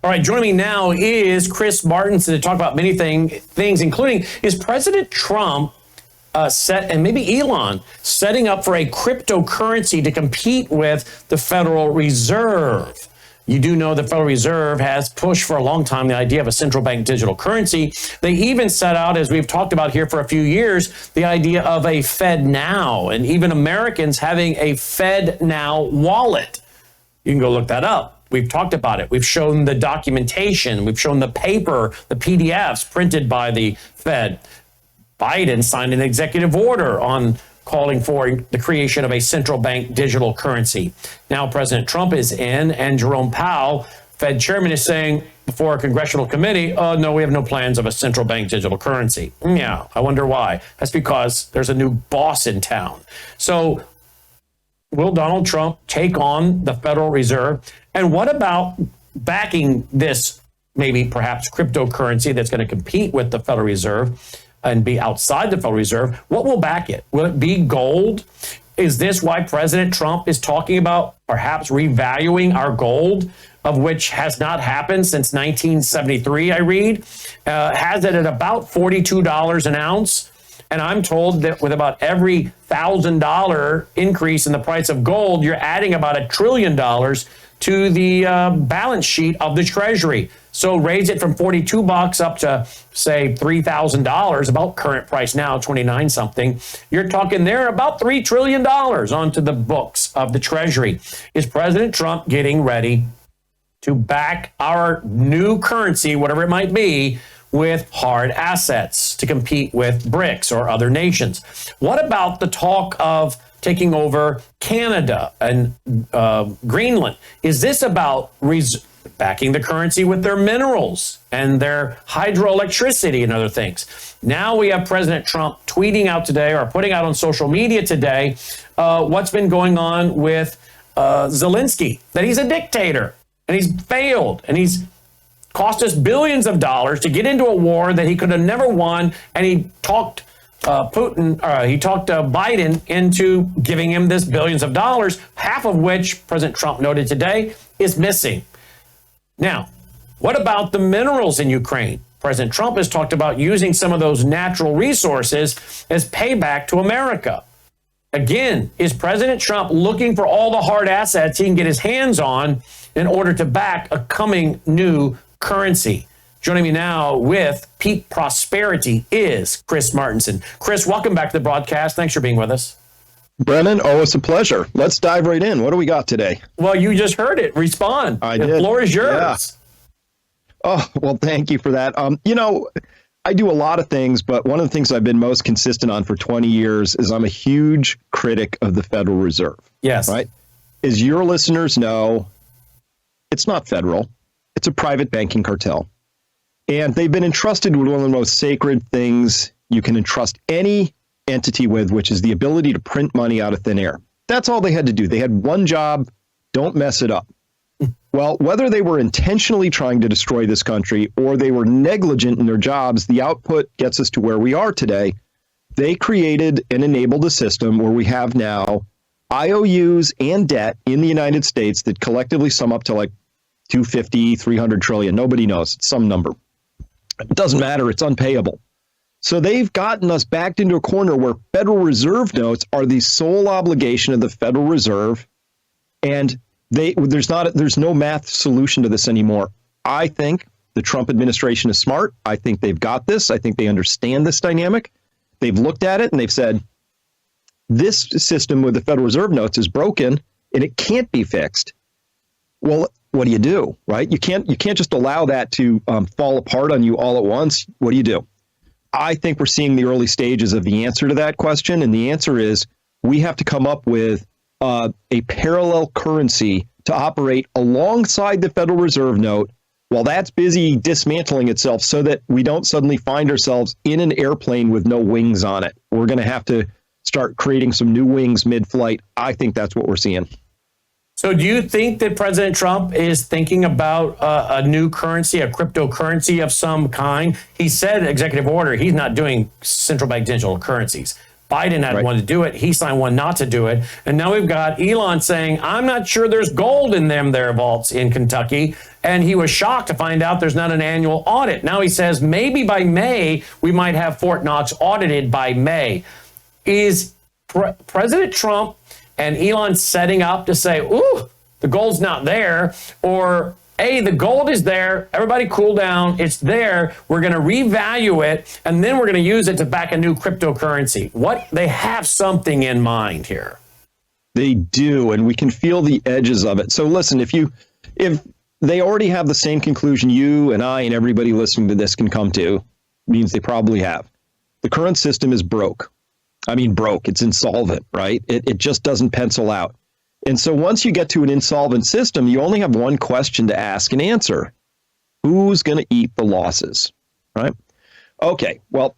All right, joining me now is Chris Martinson to talk about many things, including is President Trump and maybe Elon setting up for a cryptocurrency to compete with the Federal Reserve. You do know the Federal Reserve has pushed for a long time the idea of a central bank digital currency. They even set out, as we've talked about here for a few years, the idea of a Fed Now, and even Americans having a Fed Now wallet. You can go look that up. We've talked about it. We've shown the documentation. We've shown the paper, the PDFs printed by the Fed. Biden signed an executive order on calling for the creation of a central bank digital currency. Now President Trump is in, and Jerome Powell, Fed chairman, is saying before a congressional committee, oh, no, we have no plans of a central bank digital currency. Yeah, I wonder why. That's because there's a new boss in town. So will Donald Trump take on the Federal Reserve? And what about backing this maybe perhaps cryptocurrency that's going to compete with the Federal Reserve and be outside the Federal Reserve? What will back it? Will it be gold? Is this why President Trump is talking about perhaps revaluing our gold, of which has not happened since 1973, I read? Has it at about $42 an ounce? And I'm told that with about every $1,000 increase in the price of gold, you're adding about $1 trillion to the balance sheet of the Treasury. So raise it from $42 up to, say, $3,000, about current price now, 29 something. You're talking there about $3 trillion onto the books of the Treasury. Is President Trump getting ready to back our new currency, whatever it might be, with hard assets to compete with BRICS or other nations? What about the talk of taking over Canada and Greenland? Is this about backing the currency with their minerals and their hydroelectricity and other things? Now we have President Trump tweeting out today, or putting out on social media today, what's been going on with Zelensky, that he's a dictator and he's failed and he's cost us billions of dollars to get into a war that he could have never won. And he talked Biden into giving him this billions of dollars, half of which President Trump noted today is missing. Now, what about the minerals in Ukraine? President Trump has talked about using some of those natural resources as payback to America. Again, is President Trump looking for all the hard assets he can get his hands on in order to back a coming new currency? Joining me now with Peak Prosperity is Chris Martinson. Chris, welcome back to the broadcast. Thanks for being with us. Brennan, it's a pleasure. Let's dive right in. What do we got today? Well, you just heard it. Respond. The floor is yours. Yeah. Oh, well, thank you for that. I do a lot of things, but one of the things I've been most consistent on for 20 years is I'm a huge critic of the Federal Reserve. Yes. Right? As your listeners know, it's not federal. It's a private banking cartel. And they've been entrusted with one of the most sacred things you can entrust any entity with, which is the ability to print money out of thin air. That's all they had to do. They had one job: don't mess it up. Well, whether they were intentionally trying to destroy this country or they were negligent in their jobs, the output gets us to where we are today. They created and enabled a system where we have now IOUs and debt in the United States that collectively sum up to like 250, 300 trillion. Nobody knows. It's some number. It doesn't matter. It's unpayable. So they've gotten us backed into a corner where Federal Reserve notes are the sole obligation of the Federal Reserve. And there's no math solution to this anymore. I think the Trump administration is smart. I think they've got this. I think they understand this dynamic. They've looked at it and they've said, this system with the Federal Reserve notes is broken and it can't be fixed. Well, what do you do, right? You can't just allow that to fall apart on you all at once. What do you do? I think we're seeing the early stages of the answer to that question. And the answer is we have to come up with a parallel currency to operate alongside the Federal Reserve note while that's busy dismantling itself, so that we don't suddenly find ourselves in an airplane with no wings on it. We're going to have to start creating some new wings mid-flight. I think that's what we're seeing. So do you think that President Trump is thinking about a new currency, a cryptocurrency of some kind? He said, executive order, he's not doing central bank digital currencies. Biden had one to do it. He signed one not to do it. And now we've got Elon saying, I'm not sure there's gold in them there vaults in Kentucky. And he was shocked to find out there's not an annual audit. Now he says maybe by May, we might have Fort Knox audited by May. Is President Trump and Elon setting up to say, ooh, the gold's not there? Or hey, the gold is there. Everybody cool down. It's there. We're going to revalue it, and then we're going to use it to back a new cryptocurrency. They have something in mind here. They do, and we can feel the edges of it. So listen, if they already have the same conclusion you and I and everybody listening to this can come to, means they probably have. The current system is broke. I mean, broke. It's insolvent, right? It just doesn't pencil out. And so once you get to an insolvent system, you only have one question to ask and answer. Who's going to eat the losses, right? Okay, well,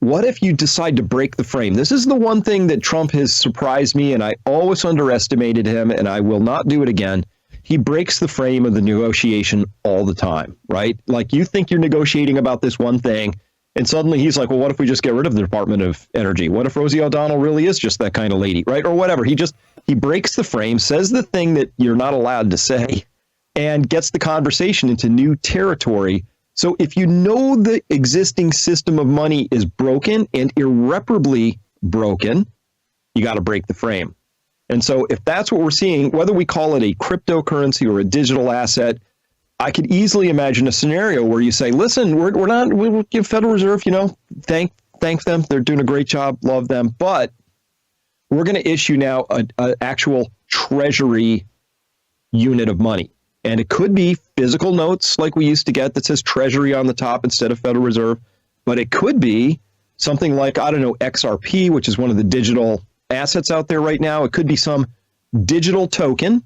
what if you decide to break the frame? This is the one thing that Trump has surprised me, and I always underestimated him, and I will not do it again. He breaks the frame of the negotiation all the time, right? Like you think you're negotiating about this one thing, and suddenly he's like, well, what if we just get rid of the Department of Energy? What if Rosie O'Donnell really is just that kind of lady, right? Or whatever. He breaks the frame, says the thing that you're not allowed to say, and gets the conversation into new territory. So if you know the existing system of money is broken and irreparably broken, you got to break the frame. And so if that's what we're seeing, whether we call it a cryptocurrency or a digital asset, I could easily imagine a scenario where you say, listen, we'll give Federal Reserve, thank them. They're doing a great job. Love them. But we're going to issue now an actual treasury unit of money. And it could be physical notes like we used to get that says treasury on the top instead of Federal Reserve. But it could be something like, I don't know, XRP, which is one of the digital assets out there right now. It could be some digital token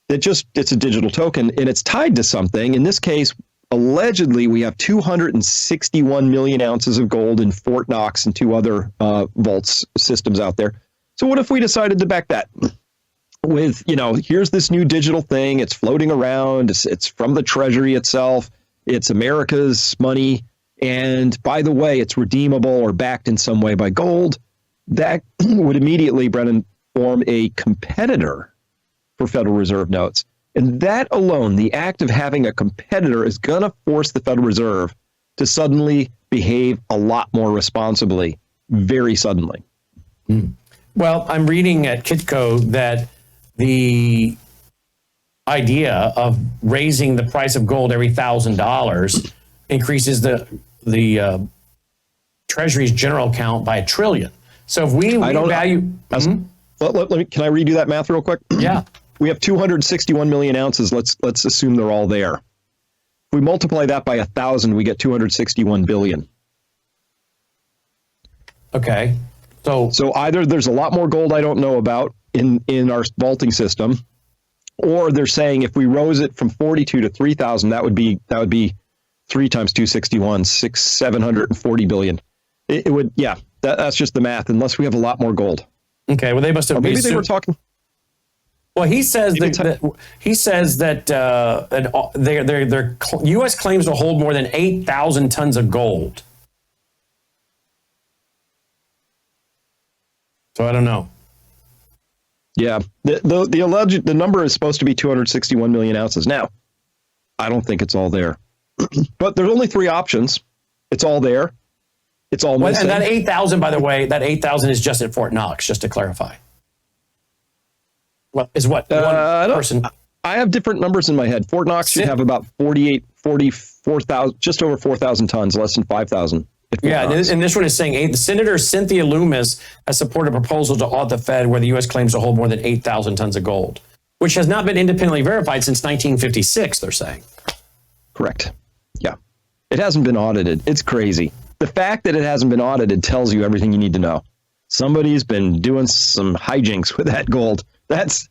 it's a digital token and it's tied to something. In this case, allegedly, we have 261 million ounces of gold in Fort Knox and two other vaults systems out there. So what if we decided to back that with, here's this new digital thing. It's floating around. It's from the Treasury itself. It's America's money. And by the way, it's redeemable or backed in some way by gold. That would immediately, Brennan, form a competitor for Federal Reserve notes. And that alone, the act of having a competitor, is going to force the Federal Reserve to suddenly behave a lot more responsibly, very suddenly. Well, I'm reading at Kitco that the idea of raising the price of gold every $1,000 increases the Treasury's general account by $1 trillion. So if we value... Let me, can I redo that math real quick? Yeah. We have 261 million ounces. Let's assume they're all there. If we multiply that by 1,000, we get 261 billion. Okay. So either there's a lot more gold I don't know about in our vaulting system, or they're saying if we rose it from 42 to 3,000, that would be 3 times 261, 740 billion. It would, yeah. That's just the math. Unless we have a lot more gold. Okay. Well, they must have. Maybe they were talking. Well, he says that their U.S. claims to hold more than 8,000 tons of gold. So I don't know. Yeah, the number is supposed to be 261 million ounces. Now, I don't think it's all there, but there's only 3 options. It's all there. It's all missing. And that 8,000, by the way, that 8,000 is just at Fort Knox, just to clarify. Well, is what one person? I have different numbers in my head. Fort Knox should have about 44,000, just over 4,000 tons, less than 5,000. Yeah, and this one is saying Senator Cynthia Loomis has supported a proposal to audit the Fed where the U.S. claims to hold more than 8,000 tons of gold, which has not been independently verified since 1956, they're saying. Correct. Yeah. It hasn't been audited. It's crazy. The fact that it hasn't been audited tells you everything you need to know. Somebody's been doing some hijinks with that gold. That's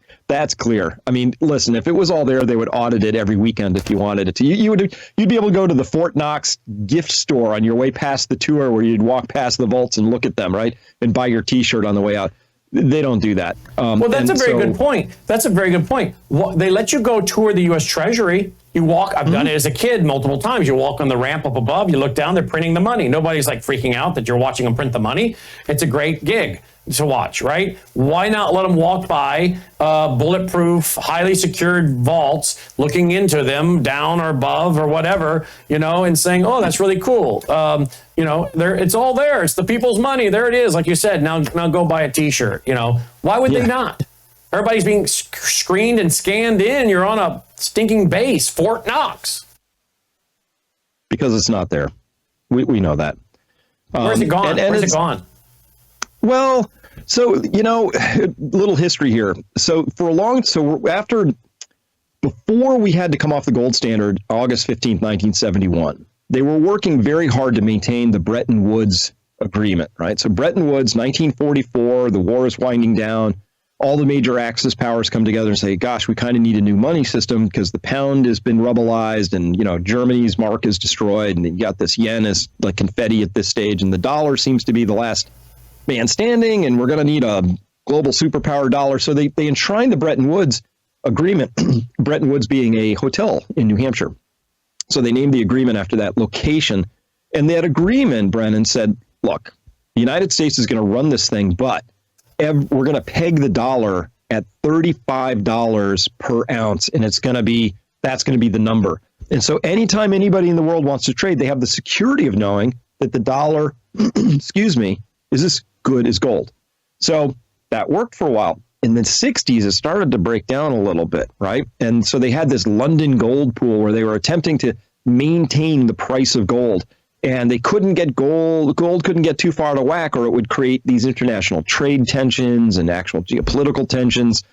clear. I mean, listen, if it was all there, they would audit it every weekend if you wanted it to. You'd be able to go to the Fort Knox gift store on your way past the tour where you'd walk past the vaults and look at them, right? And buy your T-shirt on the way out. They don't do that. Well, that's a very good point. That's a very good point. They let you go tour the U.S. Treasury You walk, I've done it as a kid multiple times. You walk on the ramp up above, you look down, they're printing the money. Nobody's like freaking out that you're watching them print the money. It's a great gig to watch, right? Why not let them walk by bulletproof, highly secured vaults, looking into them down or above or whatever, and saying, oh, that's really cool. It's all there. It's the people's money. There it is. Like you said, now go buy a t-shirt, Why would they not? Everybody's being screened and scanned in. You're on a stinking base, Fort Knox. Because it's not there. We know that. Where's it gone? Where's it gone? Well, so, little history here. So before we had to come off the gold standard, August 15th, 1971, they were working very hard to maintain the Bretton Woods agreement, right? So Bretton Woods, 1944, the war is winding down. All the major Axis powers come together and say, gosh, we kind of need a new money system because the pound has been rubbleized and, Germany's mark is destroyed. And you got this yen as like confetti at this stage. And the dollar seems to be the last man standing. And we're going to need a global superpower dollar. So they enshrined the Bretton Woods agreement, Bretton Woods being a hotel in New Hampshire. So they named the agreement after that location. And that agreement, Brennan, said, look, the United States is going to run this thing, but we're going to peg the dollar at $35 per ounce, and that's going to be the number. And so anytime anybody in the world wants to trade, they have the security of knowing that the dollar, is as good as gold. So that worked for a while. In the 60s, it started to break down a little bit, right? And so they had this London gold pool where they were attempting to maintain the price of gold. And they couldn't get gold couldn't get too far out of whack, or it would create these international trade tensions and actual geopolitical tensions.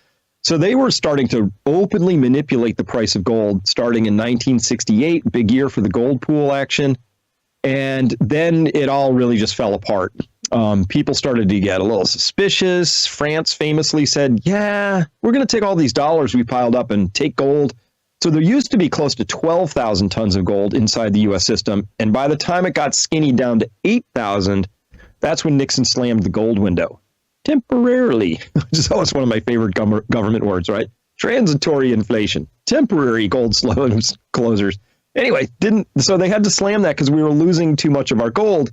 So they were starting to openly manipulate the price of gold starting in 1968, big year for the gold pool action. And then it all really just fell apart. People started to get a little suspicious. France famously said, yeah, we're going to take all these dollars we piled up and take gold. So there used to be close to 12,000 tons of gold inside the U.S. system. And by the time it got skinny down to 8,000, that's when Nixon slammed the gold window. Temporarily. Which is always one of my favorite government words, right? Transitory inflation. Temporary gold closers. Anyway, so they had to slam that because we were losing too much of our gold.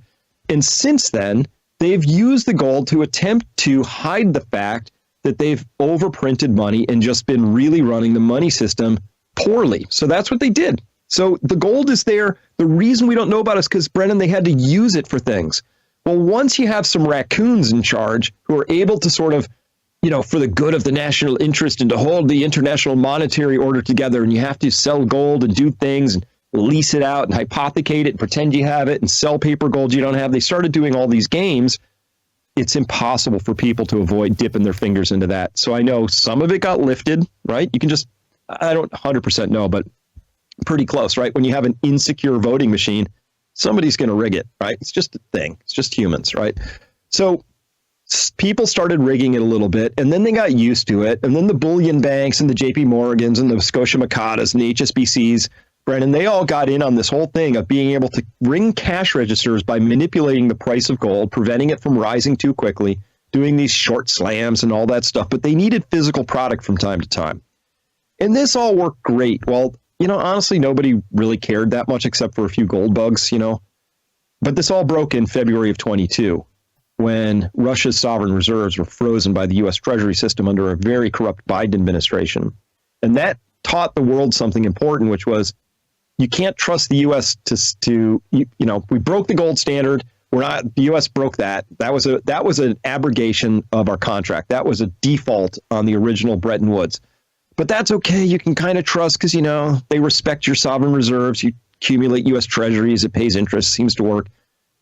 And since then, they've used the gold to attempt to hide the fact that they've overprinted money and just been really running the money system poorly. So that's what they did. So the gold is there. The reason we don't know about it is because, Brennan, they had to use it for things. Well, once you have some raccoons in charge who are able to sort of, for the good of the national interest and to hold the international monetary order together, and you have to sell gold and do things and lease it out and hypothecate it and pretend you have it and sell paper gold you don't have. They started doing all these games. It's impossible for people to avoid dipping their fingers into that. So I know some of it got lifted, right? You can just, I don't 100% know, but pretty close, right? When you have an insecure voting machine, somebody's going to rig it, right? It's just a thing. It's just humans, right? So people started rigging it a little bit, and then they got used to it. And then the bullion banks and the JP Morgans and the Scotia Macadas and the HSBCs, Brennan, they all got in on this whole thing of being able to ring cash registers by manipulating the price of gold, preventing it from rising too quickly, doing these short slams and all that stuff. But they needed physical product from time to time. And this all worked great. Well, honestly, nobody really cared that much except for a few gold bugs, But this all broke in February of 22 when Russia's sovereign reserves were frozen by the U.S. Treasury system under a very corrupt Biden administration. And that taught the world something important, which was you can't trust the U.S. we broke the gold standard. The U.S. broke that. That was an abrogation of our contract. That was a default on the original Bretton Woods. But that's okay. You can kind of trust because, they respect your sovereign reserves. You accumulate U.S. treasuries. It pays interest. Seems to work.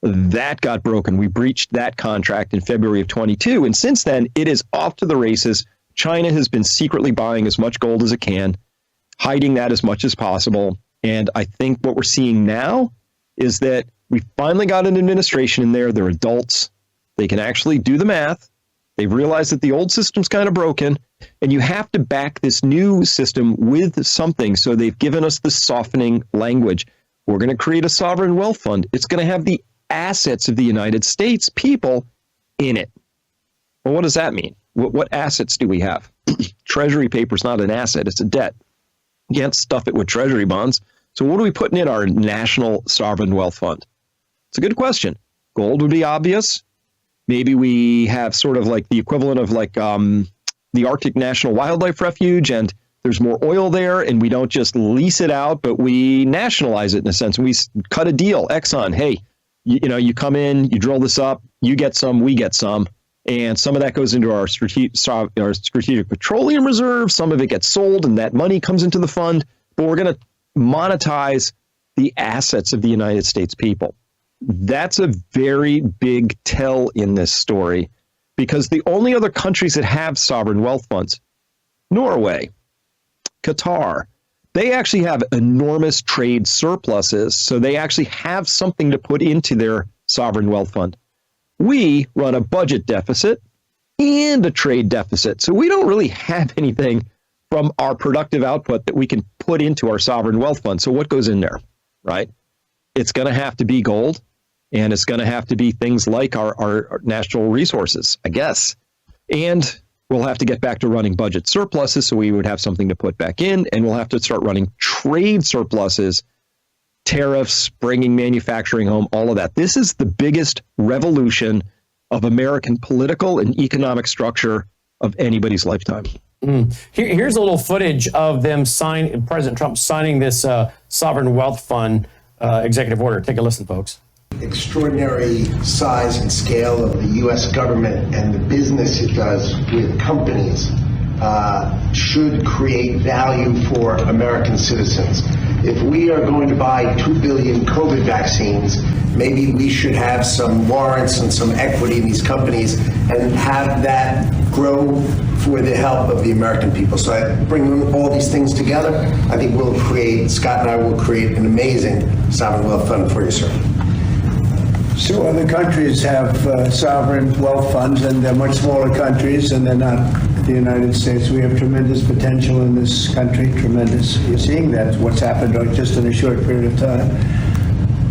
That got broken. We breached that contract in February of 22. And since then, it is off to the races. China has been secretly buying as much gold as it can, hiding that as much as possible. And I think what we're seeing now is that we finally got an administration in there. They're adults. They can actually do the math. They've realized that the old system's kind of broken, and you have to back this new system with something. So they've given us the softening language. We're going to create a sovereign wealth fund. It's going to have the assets of the United States people in it. Well, what does that mean? What assets do we have? Treasury paper is not an asset. It's a debt. You can't stuff it with treasury bonds. So what are we putting in our national sovereign wealth fund? It's a good question. Gold would be obvious. Maybe we have sort of like the equivalent of like the Arctic National Wildlife Refuge, and there's more oil there, and we don't just lease it out, but we nationalize it in a sense. We cut a deal. Exxon, hey, you come in, you drill this up, you get some, we get some. And some of that goes into our strategic petroleum reserve. Some of it gets sold, and that money comes into the fund. But we're going to monetize the assets of the United States people. That's a very big tell in this story, because the only other countries that have sovereign wealth funds, Norway, Qatar, they actually have enormous trade surpluses. So they actually have something to put into their sovereign wealth fund. We run a budget deficit and a trade deficit. So we don't really have anything from our productive output that we can put into our sovereign wealth fund. So what goes in there, right? It's going to have to be gold, and it's going to have to be things like our national resources, I guess. And we'll have to get back to running budget surpluses, so we would have something to put back in, and we'll have to start running trade surpluses, tariffs, bringing manufacturing home, all of that. This is the biggest revolution of American political and economic structure of anybody's lifetime. Here's a little footage of them President Trump signing this sovereign wealth fund executive order. Take a listen, folks. Extraordinary size and scale of the U.S. government and the business it does with companies should create value for American citizens. If we are going to buy 2 billion COVID vaccines, maybe we should have some warrants and some equity in these companies and have that grow for the help of the American people. So I bring all these things together. I think Scott and I will create an amazing sovereign wealth fund for you, sir. So other countries have sovereign wealth funds, and they're much smaller countries, and they're not the United States. We have tremendous potential in this country, tremendous. You're seeing that, what's happened just in a short period of time.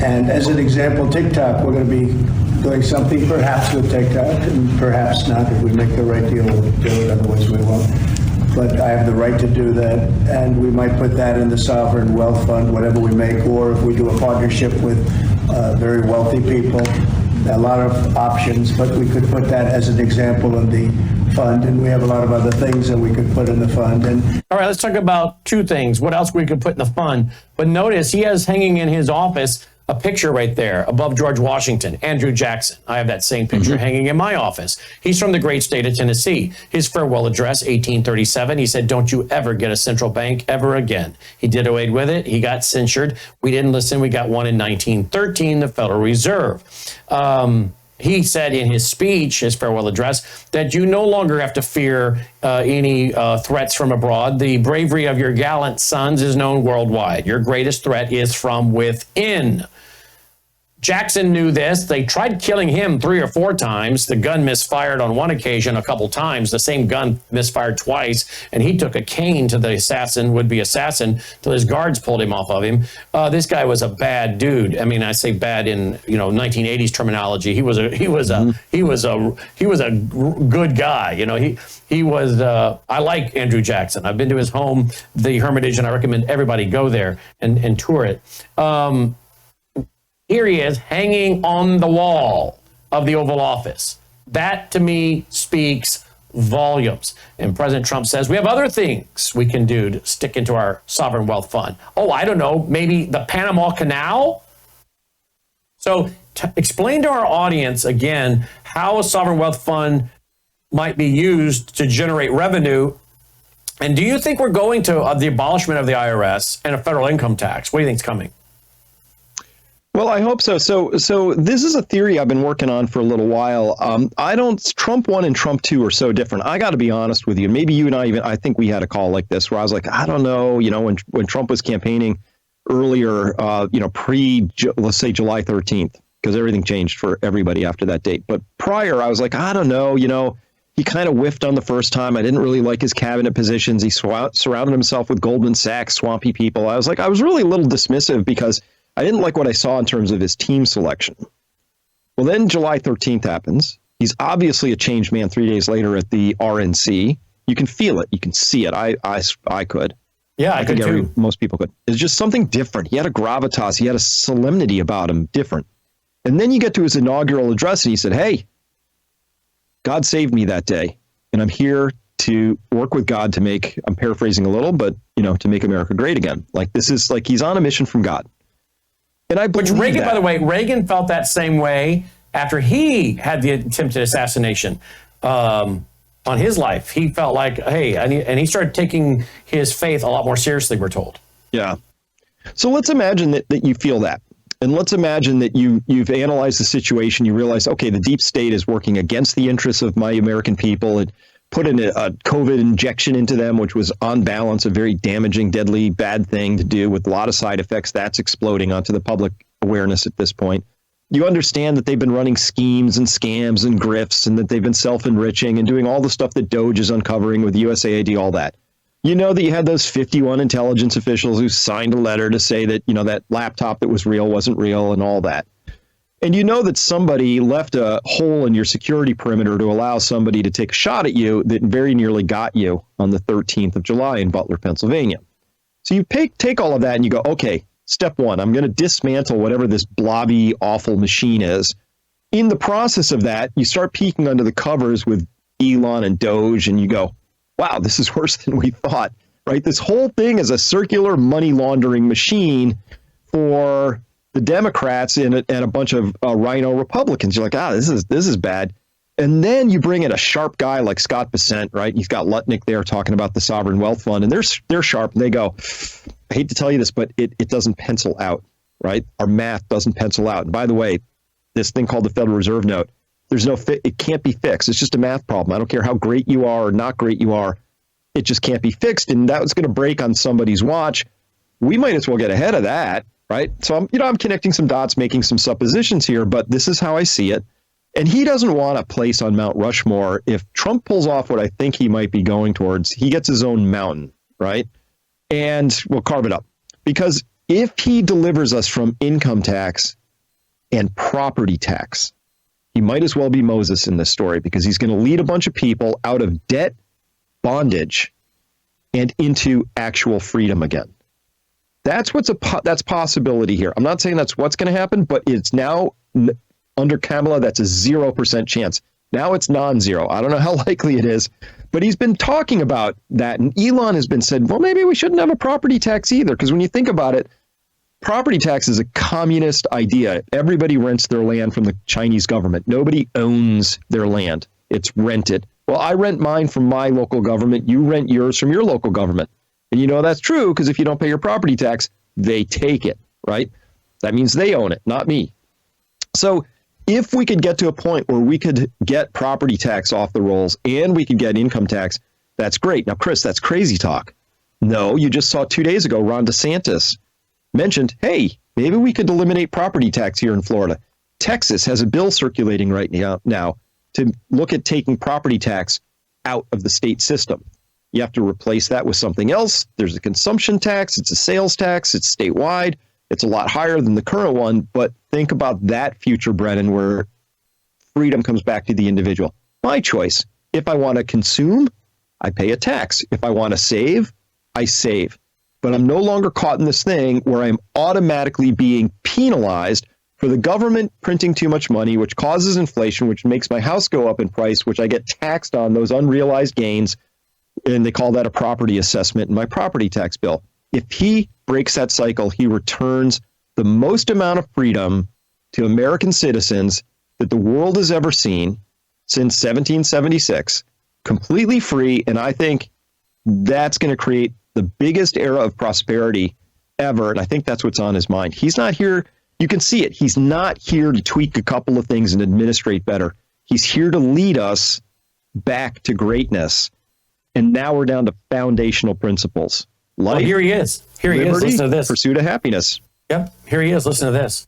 And as an example, TikTok, we're going to be doing something perhaps with TikTok, and perhaps not. If we make the right deal, we'll do it, otherwise we won't. But I have the right to do that, and we might put that in the sovereign wealth fund, whatever we make, or if we do a partnership with very wealthy people, a lot of options, but we could put that as an example in the fund, and we have a lot of other things that we could put in the fund. And all right, let's talk about two things. What else we could put in the fund? But notice he has hanging in his office a picture right there above George Washington, Andrew Jackson. I have that same picture hanging in my office. He's from the great state of Tennessee. His farewell address, 1837, he said, "Don't you ever get a central bank ever again." He did away with it. He got censured. We didn't listen. We got one in 1913, the Federal Reserve. He said in his speech, his farewell address, that you no longer have to fear any threats from abroad. The bravery of your gallant sons is known worldwide. Your greatest threat is from within. Jackson knew this. They tried killing him 3 or 4 times. The gun misfired on one occasion a couple times. The same gun misfired twice, and he took a cane to the assassin, would-be assassin, till his guards pulled him off of him. This guy was a bad dude. I mean, I say bad in 1980s terminology. He was a good guy. He was. I like Andrew Jackson. I've been to his home, the Hermitage, and I recommend everybody go there and tour it. Here he is hanging on the wall of the Oval Office. That, to me, speaks volumes. And President Trump says, we have other things we can do to stick into our sovereign wealth fund. Oh, I don't know, maybe the Panama Canal? So explain to our audience, again, how a sovereign wealth fund might be used to generate revenue. And do you think we're going to the abolishment of the IRS and a federal income tax? What do you think is coming? Well, I hope so. So this is a theory I've been working on for a little while. Trump 1 and Trump 2 are so different. I got to be honest with you. Maybe you and I think we had a call like this where I was like, I don't know, when Trump was campaigning earlier, let's say July 13th, because everything changed for everybody after that date. But prior, I was like, I don't know, he kind of whiffed on the first time. I didn't really like his cabinet positions. He surrounded himself with Goldman Sachs, swampy people. I was really a little dismissive because I didn't like what I saw in terms of his team selection. Well, then July 13th happens. He's obviously a changed man 3 days later at the RNC. You can feel it. You can see it. I could. Yeah, I could too. Most people could. It's just something different. He had a gravitas. He had a solemnity about him, different. And then you get to his inaugural address and he said, hey, God saved me that day. And I'm here to work with God to make, I'm paraphrasing a little, but, to make America great again. Like, this is like he's on a mission from God. And I believe Reagan, that. by the way, Reagan felt that same way after he had the attempted assassination on his life. He felt like, hey, and he started taking his faith a lot more seriously, we're told. Yeah. So let's imagine that you feel that. And let's imagine that you've analyzed the situation. You realize, okay, the deep state is working against the interests of my American people. It put in a COVID injection into them, which was on balance a very damaging, deadly, bad thing to do with a lot of side effects. That's exploding onto the public awareness at this point. You understand that they've been running schemes and scams and grifts, and that they've been self-enriching and doing all the stuff that DOJ is uncovering with USAID, all that. You know that you had those 51 intelligence officials who signed a letter to say that, that laptop that was real wasn't real and all that. And you know that somebody left a hole in your security perimeter to allow somebody to take a shot at you that very nearly got you on the 13th of July in Butler, Pennsylvania. So you take all of that and you go, okay, step one, I'm going to dismantle whatever this blobby, awful machine is. In the process of that, you start peeking under the covers with Elon and Doge, and you go, wow, this is worse than we thought, right? This whole thing is a circular money laundering machine for the Democrats and a bunch of rhino Republicans. You're like, this is bad. And then you bring in a sharp guy like Scott Bessent, right? He's got Lutnick there talking about the Sovereign Wealth Fund, and they're sharp. And they go, I hate to tell you this, but it doesn't pencil out, right? Our math doesn't pencil out. And by the way, this thing called the Federal Reserve Note, it can't be fixed. It's just a math problem. I don't care how great you are or not great you are. It just can't be fixed. And that was going to break on somebody's watch. We might as well get ahead of that, right? So I'm connecting some dots, making some suppositions here, but this is how I see it. And he doesn't want a place on Mount Rushmore. If Trump pulls off what I think he might be going towards, he gets his own mountain, right? And we'll carve it up. Because if he delivers us from income tax and property tax, he might as well be Moses in this story, because he's going to lead a bunch of people out of debt, bondage, and into actual freedom again. That's that's possibility here. I'm not saying that's what's going to happen, but it's now under Kamala, that's a 0% chance. Now it's non-zero. I don't know how likely it is, but he's been talking about that. And Elon has been said, well, maybe we shouldn't have a property tax either. Because when you think about it, property tax is a communist idea. Everybody rents their land from the Chinese government. Nobody owns their land. It's rented. Well, I rent mine from my local government. You rent yours from your local government. And you know that's true because if you don't pay your property tax, they take it, right? That means they own it, not me. So if we could get to a point where we could get property tax off the rolls and we could get income tax, that's great. Now, Chris, that's crazy talk. No, you just saw 2 days ago, Ron DeSantis mentioned, hey, maybe we could eliminate property tax here in Florida. Texas has a bill circulating right now to look at taking property tax out of the state system. You have to replace that with something else. There's a consumption tax. It's a sales tax. It's statewide. It's a lot higher than the current one. But think about that future, Brennan, where freedom comes back to the individual. My choice. If I want to consume, I pay a tax. If I want to save, I save. But I'm no longer caught in this thing where I'm automatically being penalized for the government printing too much money, which causes inflation, which makes my house go up in price, which I get taxed on those unrealized gains. And they call that a property assessment in my property tax bill. If he breaks that cycle, he returns the most amount of freedom to American citizens that the world has ever seen since 1776, completely free. And I think that's going to create the biggest era of prosperity ever. And I think that's what's on his mind. He's not here. You can see it. He's not here to tweak a couple of things and administrate better. He's here to lead us back to greatness. And now we're down to foundational principles. Life, well, here he is. Here he liberty, is. Listen to this. Pursuit of happiness. Yep. Here he is. Listen to this.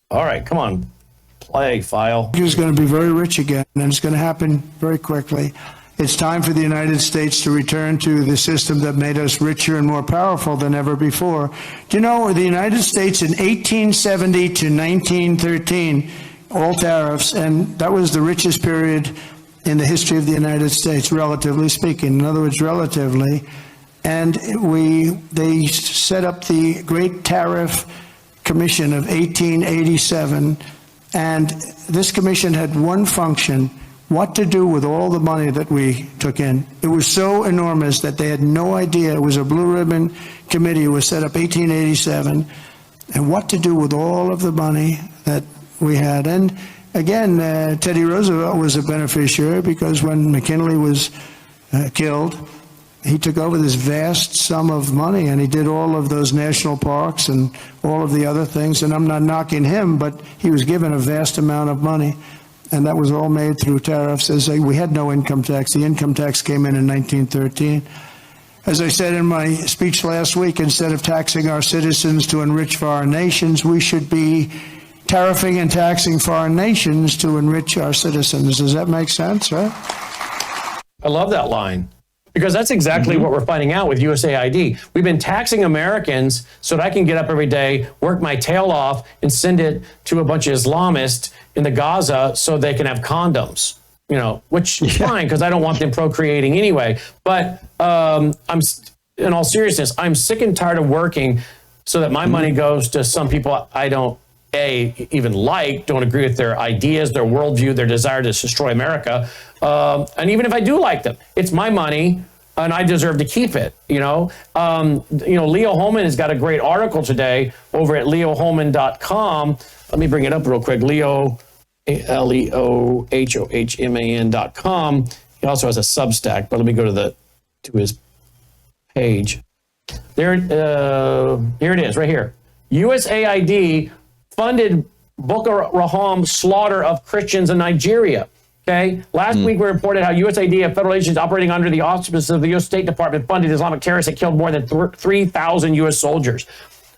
All right. Come on. Play file. He's going to be very rich again, and it's going to happen very quickly. It's time for the United States to return to the system that made us richer and more powerful than ever before. Do you know the United States in 1870 to 1913, all tariffs, and that was the richest period in the history of the United States, relatively speaking. In other words, relatively. And they set up the Great Tariff Commission of 1887, and this commission had one function: what to do with all the money that we took in. It was so enormous that they had no idea. It was a blue ribbon committee. It was set up 1887, and what to do with all of the money that we had. And again, Teddy Roosevelt was a beneficiary, because when McKinley was killed, he took over this vast sum of money, and he did all of those national parks and all of the other things. And I'm not knocking him, but he was given a vast amount of money, and that was all made through tariffs. As we had no income tax. The income tax came in 1913. As I said in my speech last week, instead of taxing our citizens to enrich foreign nations, we should be tariffing and taxing foreign nations to enrich our citizens. Does that make sense, right? I love that line, because that's exactly what we're finding out with USAID. We've been taxing Americans so that I can get up every day, work my tail off, and send it to a bunch of Islamists in the Gaza so they can have condoms, which is fine, because I don't want them procreating anyway. But in all seriousness, I'm sick and tired of working so that my money goes to some people I don't even don't agree with their ideas, their worldview, their desire to destroy America. And even if I do like them, it's my money and I deserve to keep it. Leo Holman has got a great article today over at leoholman.com. Let me bring it up real quick. LeoHohman.com. He also has a Substack, but let me go to his page. Here it is, right here. USAID funded Boko Haram slaughter of Christians in Nigeria. Okay. Last week we reported how USAID, a federal agency operating under the auspices of the U.S. State Department, funded Islamic terrorists that killed more than 3,000 U.S. soldiers.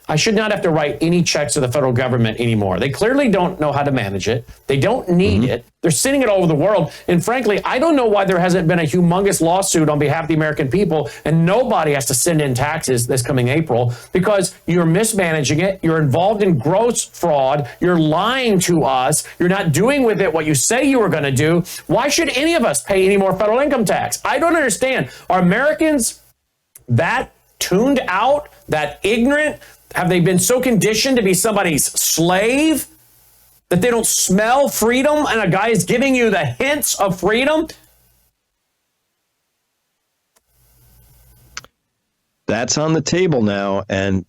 I should not have to write any checks to the federal government anymore. They clearly don't know how to manage it. They don't need it. They're sending it all over the world. And frankly, I don't know why there hasn't been a humongous lawsuit on behalf of the American people and nobody has to send in taxes this coming April, because you're mismanaging it. You're involved in gross fraud. You're lying to us. You're not doing with it what you say you were going to do. Why should any of us pay any more federal income tax? I don't understand. Are Americans that tuned out, that ignorant? Have they been so conditioned to be somebody's slave that they don't smell freedom and a guy is giving you the hints of freedom? That's on the table now. And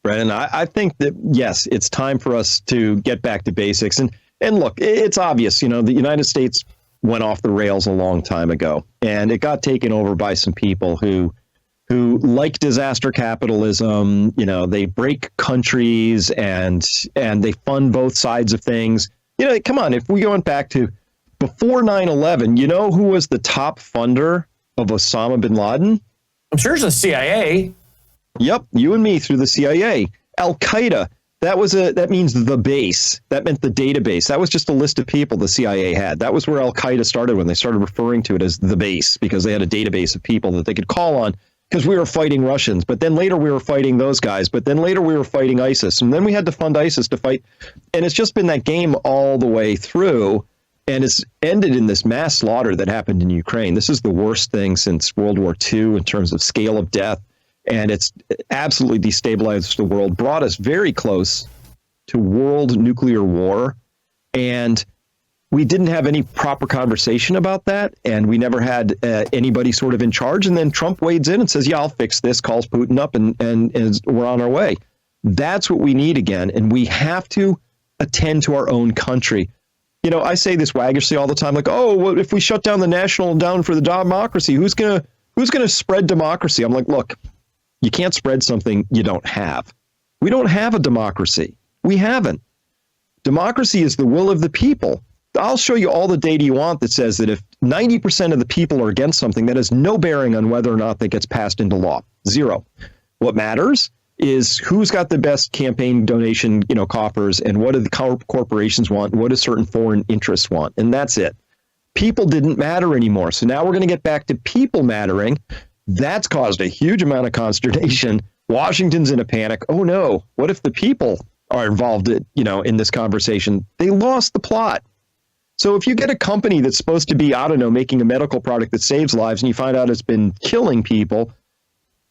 Brennan, I think that, yes, it's time for us to get back to basics. And look, it's obvious, the United States went off the rails a long time ago, and it got taken over by some people who like disaster capitalism. They break countries and they fund both sides of things. Come on, if we went back to before 9/11, who was the top funder of Osama bin Laden? I'm sure it's the CIA. Yep, you and me through the CIA. Al-Qaeda, that means the base. That meant the database. That was just a list of people the CIA had. That was where Al-Qaeda started, when they started referring to it as the base, because they had a database of people that they could call on. Because we were fighting Russians, but then later we were fighting those guys, but then later we were fighting ISIS, and then we had to fund ISIS to fight. And it's just been that game all the way through, and it's ended in this mass slaughter that happened in Ukraine. This is the worst thing since World War II in terms of scale of death, and it's absolutely destabilized the world, brought us very close to world nuclear war, and we didn't have any proper conversation about that, and we never had anybody sort of in charge. And then Trump wades in and says, yeah, I'll fix this, calls Putin up, and we're on our way. That's what we need again, and we have to attend to our own country. I say this waggishly all the time, like, oh, well, if we shut down the national down for the democracy, who's gonna spread democracy? I'm like, look, you can't spread something you don't have. We don't have a democracy. We haven't. Democracy is the will of the people. I'll show you all the data you want that says that if 90% of the people are against something, that has no bearing on whether or not that gets passed into law. Zero. What matters is who's got the best campaign donation, coffers, and what do the corporations want, and what do certain foreign interests want, and that's it. People didn't matter anymore, so now we're going to get back to people mattering. That's caused a huge amount of consternation. Washington's in a panic. Oh no, what if the people are involved, in this conversation? They lost the plot. So if you get a company that's supposed to be, I don't know, making a medical product that saves lives and you find out it's been killing people,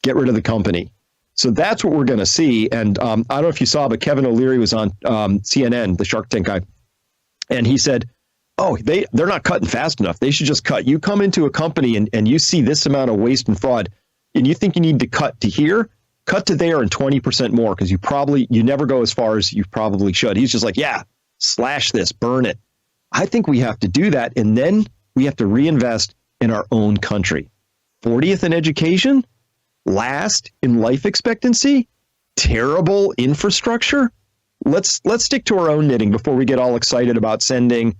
get rid of the company. So that's what we're going to see. And I don't know if you saw, but Kevin O'Leary was on CNN, the Shark Tank guy, and he said, oh, they're not cutting fast enough. They should just cut. You come into a company and you see this amount of waste and fraud, and you think you need to cut to here, cut to there and 20% more, because you never go as far as you probably should. He's just like, yeah, slash this, burn it. I think we have to do that, and then we have to reinvest in our own country. 40th in education, last in life expectancy, terrible infrastructure. Let's stick to our own knitting before we get all excited about sending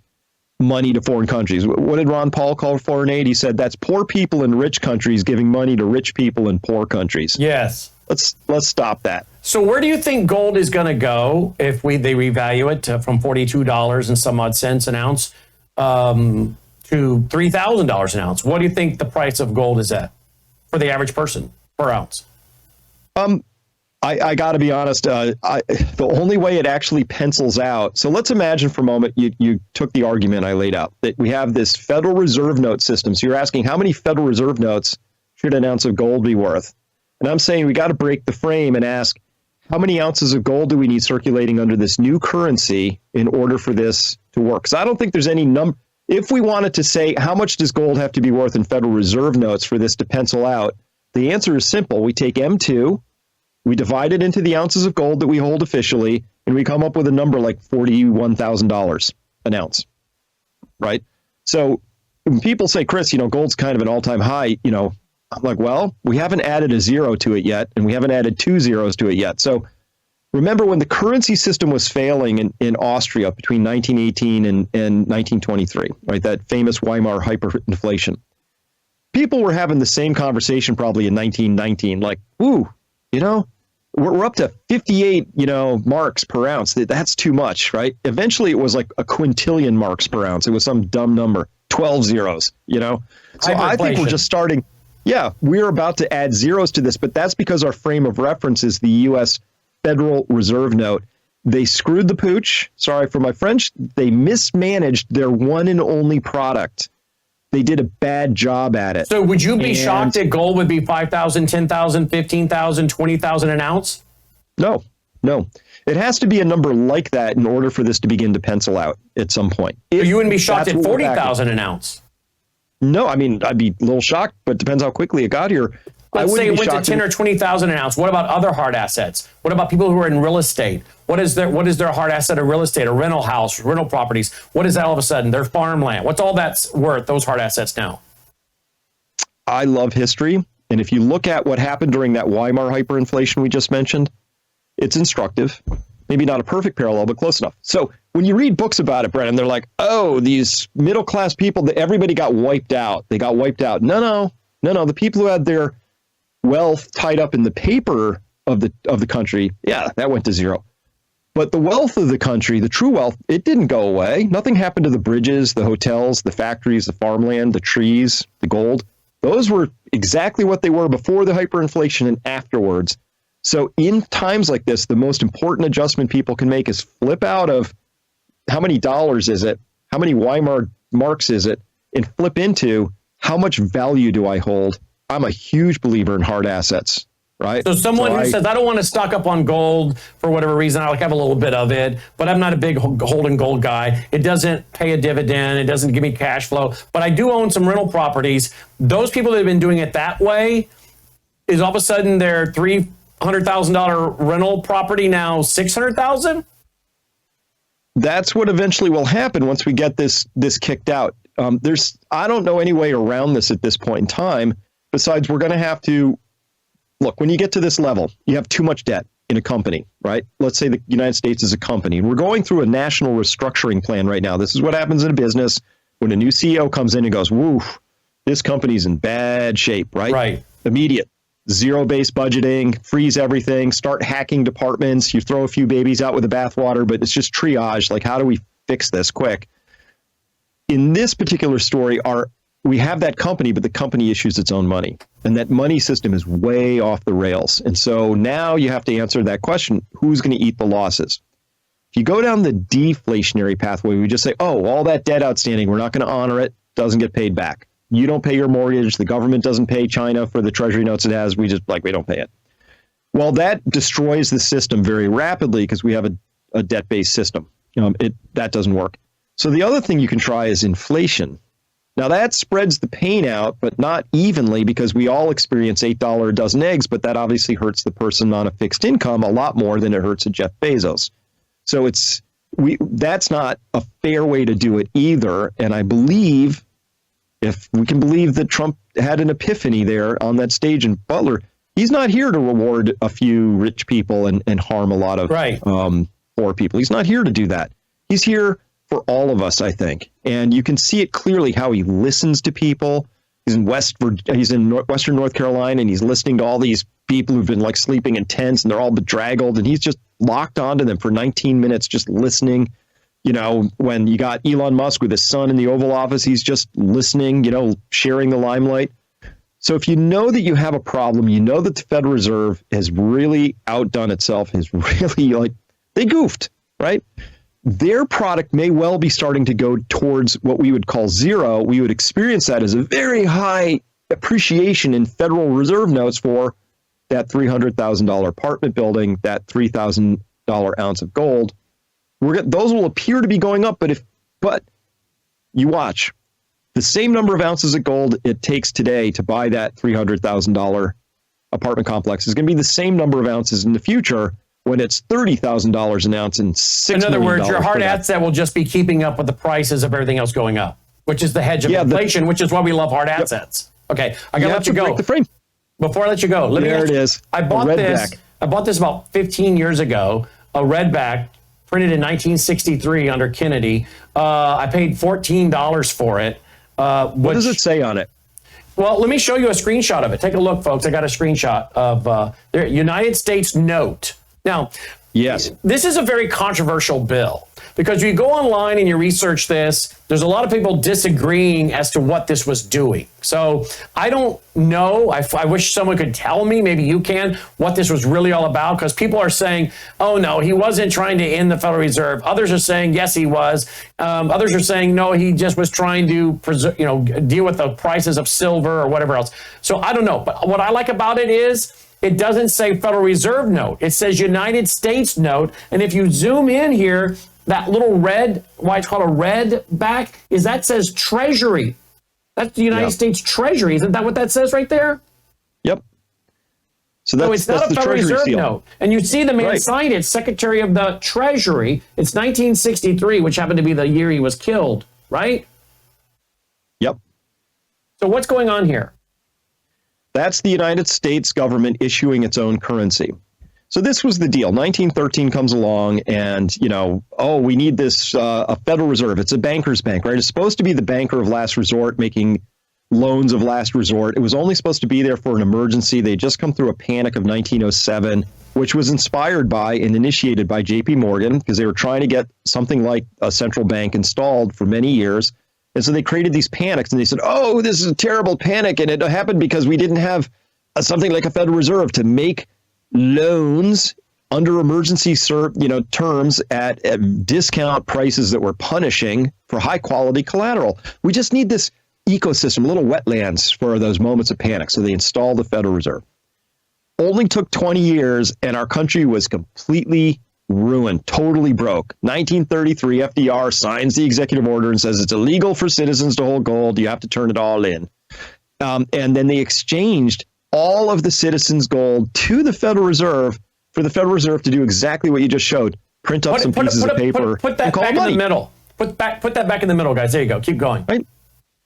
money to foreign countries. What did Ron Paul call foreign aid? He said that's poor people in rich countries giving money to rich people in poor countries. Yes. Let's stop that. So where do you think gold is going to go if they revalue it from $42 and some odd cents an ounce to $3,000 an ounce? What do you think the price of gold is at for the average person per ounce? I got to be honest. The only way it actually pencils out. So let's imagine for a moment you took the argument I laid out that we have this Federal Reserve note system. So you're asking how many Federal Reserve notes should an ounce of gold be worth? And I'm saying we got to break the frame and ask how many ounces of gold do we need circulating under this new currency in order for this to work? Because I don't think there's any number. If we wanted to say how much does gold have to be worth in Federal Reserve notes for this to pencil out, the answer is simple. We take M2, we divide it into the ounces of gold that we hold officially, and we come up with a number like $41,000 an ounce, right? So when people say, Chris, gold's kind of an all-time high, I'm like, well, we haven't added a zero to it yet, and we haven't added 2 zeros to it yet. So remember when the currency system was failing in Austria between 1918 and 1923, right? That famous Weimar hyperinflation. People were having the same conversation probably in 1919, like, ooh, we're up to 58, marks per ounce. That's too much, right? Eventually it was like a quintillion marks per ounce. It was some dumb number, 12 zeros, So I think we're just starting. Yeah, we're about to add zeros to this, but that's because our frame of reference is the U.S. Federal Reserve note. They screwed the pooch. Sorry for my French. They mismanaged their one and only product. They did a bad job at it. So would you be shocked that gold would be 5,000, 10,000, 15,000, 20,000 an ounce? No. It has to be a number like that in order for this to begin to pencil out at some point. So you wouldn't be shocked at 40,000 an ounce? No, I mean, I'd be a little shocked, but it depends how quickly it got here. Let's say it went to 10 or 20,000 an ounce. What about other hard assets? What about people who are in real estate? What is their hard asset of real estate? A rental house, rental properties? What is that all of a sudden? Their farmland. What's all that's worth, those hard assets now? I love history. And if you look at what happened during that Weimar hyperinflation we just mentioned, it's instructive. Maybe not a perfect parallel, but close enough. So when you read books about it, Brennan, they're like, oh, these middle-class people, that everybody got wiped out. They got wiped out. No. The people who had their wealth tied up in the paper of the country, yeah, that went to zero. But the wealth of the country, the true wealth, it didn't go away. Nothing happened to the bridges, the hotels, the factories, the farmland, the trees, the gold. Those were exactly what they were before the hyperinflation and afterwards. So in times like this, the most important adjustment people can make is flip out of how many dollars is it, how many Weimar marks is it, and flip into how much value do I hold. I'm a huge believer in hard assets, right? So someone who says, I don't want to stock up on gold for whatever reason, I have a little bit of it, but I'm not a big holding gold guy. It doesn't pay a dividend. It doesn't give me cash flow, but I do own some rental properties. Those people that have been doing it that way, is all of a sudden their $300,000 rental property now $600,000? That's what eventually will happen once we get this kicked out. I don't know any way around this at this point in time. Besides, we're going to have to look, when you get to this level, you have too much debt in a company, right? Let's say the United States is a company. We're going through a national restructuring plan right now. This is what happens in a business when a new CEO comes in and goes, woo, this company's in bad shape, right? Right. Immediate. Zero-based budgeting, freeze everything, start hacking departments. You throw a few babies out with the bathwater, but it's just triage. Like, how do we fix this quick? In this particular story, we have that company, but the company issues its own money. And that money system is way off the rails. And so now you have to answer that question, who's going to eat the losses? If you go down the deflationary pathway, we just say, oh, all that debt outstanding, we're not going to honor it, doesn't get paid back. You don't pay your mortgage. The government doesn't pay China for the treasury notes it has. We don't pay it. Well, that destroys the system very rapidly because we have a debt-based system. That doesn't work. So the other thing you can try is inflation. Now that spreads the pain out, but not evenly because we all experience $8 a dozen eggs, but that obviously hurts the person on a fixed income a lot more than it hurts a Jeff Bezos. So that's not a fair way to do it either. And I believe, if we can believe that Trump had an epiphany there on that stage in Butler, he's not here to reward a few rich people and harm a lot of poor people. He's not here to do that. He's here for all of us, I think. And you can see it clearly how he listens to people. He's in Western North Carolina, and he's listening to all these people who've been like sleeping in tents, and they're all bedraggled, and he's just locked onto them for 19 minutes, just listening. When you got Elon Musk with his son in the Oval Office, he's just listening, sharing the limelight. So if you know that you have a problem, you know that the Federal Reserve has really outdone itself, has really they goofed, right? Their product may well be starting to go towards what we would call zero. We would experience that as a very high appreciation in Federal Reserve notes for that $300,000 apartment building, that $3,000 ounce of gold. Those will appear to be going up, but you watch. The same number of ounces of gold it takes today to buy that $300,000 apartment complex is going to be the same number of ounces in the future when it's $30,000 an ounce and $6 million. In other words, your hard asset will just be keeping up with the prices of everything else going up, which is the hedge of inflation, which is why we love hard assets. Okay, I got to let you go. Before I let you go, it is. I bought this about 15 years ago, a redback printed in 1963 under Kennedy. I paid $14 for it. What does it say on it? Well, let me show you a screenshot of it. Take a look, folks. I got a screenshot of the United States note. Now, yes, this is a very controversial bill because you go online and you research this. There's a lot of people disagreeing as to what this was doing. So I don't know. I wish someone could tell me, maybe you can, what this was really all about, because people are saying, oh, no, he wasn't trying to end the Federal Reserve. Others are saying, yes, he was. Others are saying, no, he just was trying to deal with the prices of silver or whatever else. So I don't know. But what I like about it is it doesn't say Federal Reserve note. It says United States note. And if you zoom in here, that little red, why it's called a red back, is that says Treasury. That's the United States Treasury. Isn't that what that says right there? Yep. So it's not a Federal Reserve note. And you see the man signed it, Secretary of the Treasury. It's 1963, which happened to be the year he was killed, right? Yep. So what's going on here? That's the United States government issuing its own currency. So this was the deal. 1913 comes along and, we need this, a Federal Reserve. It's a banker's bank, right? It's supposed to be the banker of last resort, making loans of last resort. It was only supposed to be there for an emergency. They just come through a panic of 1907, which was inspired by and initiated by J.P. Morgan, because they were trying to get something like a central bank installed for many years. And so they created these panics and they said, oh, this is a terrible panic. And it happened because we didn't have something like a Federal Reserve to make loans under emergency terms at discount prices that were punishing for high quality collateral. We just need this ecosystem, little wetlands for those moments of panic. So they installed the Federal Reserve. Only took 20 years and our country was completely ruined, totally broke. 1933, FDR signs the executive order and says it's illegal for citizens to hold gold. You have to turn it all in. And then they exchanged all of the citizens' gold to the Federal Reserve for the Federal Reserve to do exactly what you just showed. Print up some pieces of paper. Put that back in the middle. Put that back in the middle, guys. There you go. Keep going. Right.